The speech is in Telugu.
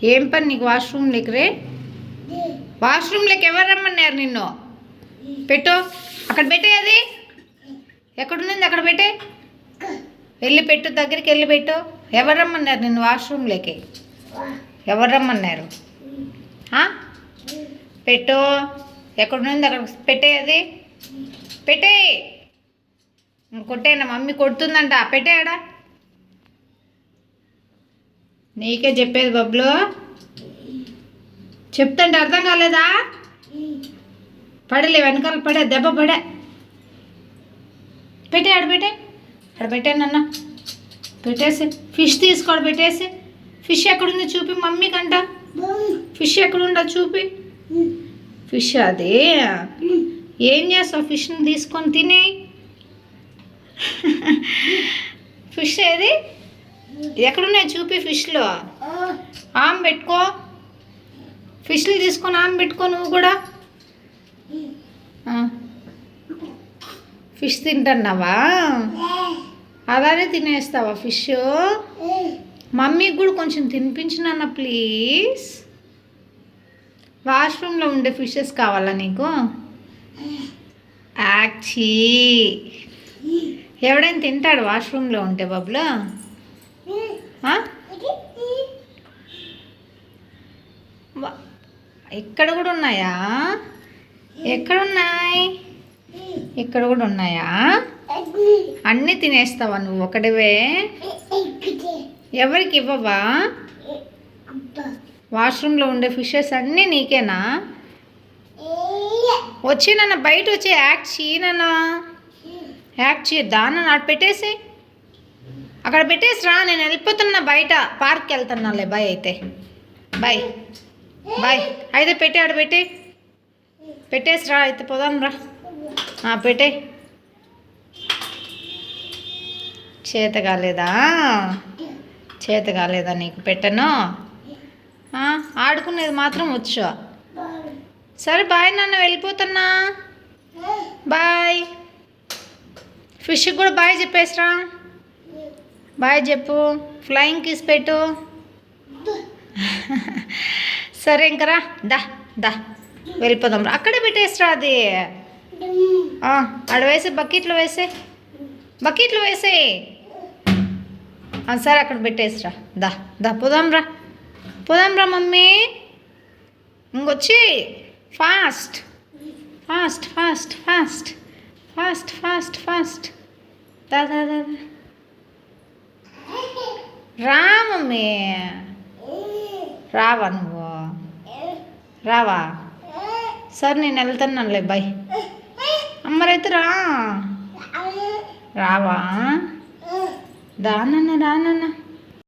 ఏం పని నీకు వాష్రూమ్లోకి రే? వాష్రూమ్లోకి ఎవరు రమ్మన్నారు నిన్ను? పెట్టు, అక్కడ పెట్టే. అది ఎక్కడుంది? అక్కడ పెట్టే. వెళ్ళి పెట్టు, దగ్గరికి వెళ్ళి పెట్టు. ఎవరు రమ్మన్నారు నిన్ను వాష్రూమ్లోకి? ఎవరు రమ్మన్నారు? పెట్టు, ఎక్కడుంది అక్కడ పెట్టే. అది పెట్టే. కొట్టేనా? మమ్మీ కొడుతుందంట. పెట్టేయడా? నీకే చెప్పేది బబ్లు. చెప్తుంటే అర్థం కాలేదా? పడలే, వెనకాల పడే, దెబ్బ పడే. పెట్టే, ఆడ పెట్టే. ఆడ పెట్టానన్న. పెట్టేసి ఫిష్ తీసుకోడు. పెట్టేసి ఫిష్ ఎక్కడుంది చూపి మమ్మీ కంట. ఫిష్ ఎక్కడుండో చూపి. ఫిష్ అది ఏం చేస్తావు? ఫిష్ని తీసుకొని తినే. ఫిష్ ఏది? ఎక్కడున్నాయి చూపి. ఫిష్లో ఆమ్ పెట్టుకో. ఫిష్లు తీసుకొని ఆమ్ పెట్టుకో. నువ్వు కూడా ఫిష్ తింటున్నావా? అలానే తినేస్తావా ఫిష్? మమ్మీకి కూడా కొంచెం తినిపించినాన్న ప్లీజ్. వాష్రూమ్లో ఉండే ఫిషెస్ కావాలా నీకు? యాక్చీ ఎవడైనా తింటాడు వాష్రూమ్లో ఉంటే బబ్లు? ఇక్కడ కూడా ఉన్నాయా? ఎక్కడున్నాయి? ఇక్కడ కూడా ఉన్నాయా? అన్నీ తినేస్తావా నువ్వు ఒకటివే? ఎవరికి ఇవ్వవా? వాష్రూమ్లో ఉండే ఫిషెస్ అన్నీ నీకేనా? వచ్చి నన్న బయట వచ్చి యాక్ట్ చేయనన్నా. యాక్ట్ చేయద్దా? నన్ను అక్కడ పెట్టేసి, అక్కడ పెట్టేసి రా. నేను వెళ్ళిపోతున్నా బయట. పార్క్కి వెళ్తున్నాలే. బాయ్ అయితే. బాయ్ బాయ్ అయితే. పెట్టే, ఆడ పెట్టే. పెట్టేసి రా అయితే. పోదాం రా. పెట్టే. చేత కాలేదా? చేత కాలేదా నీకు? పెట్టను. ఆడుకునేది మాత్రం వచ్చు. సరే బాయ్ నాన్న, వెళ్ళిపోతున్నా. బాయ్. ఫిష్కి కూడా బాయ్ చెప్పేసిరా. బాయ్ చెప్పు. ఫ్లయింగ్ కిస్ పెట్టు. సరే ఇంకరా. దా దా వెళ్ళిపోదాం రా. అక్కడే పెట్టేసిరా. అది ఆడ వేసే. బకెట్లో వేసే. బకెట్లో వేసే. సరే అక్కడ పెట్టేసిరా. దా దా పోదాం రా. పోదాం రా మమ్మీ. ఇంకొచ్చి fast fast fast fast fast fast fast. దా దా దా. రా మమ్మీ. రావా నువ్వు? రావా? సరే నేను వెళ్తున్నానులే. బాయ్. అమ్మరైతే రా. రావా? రానన్న రానన్న.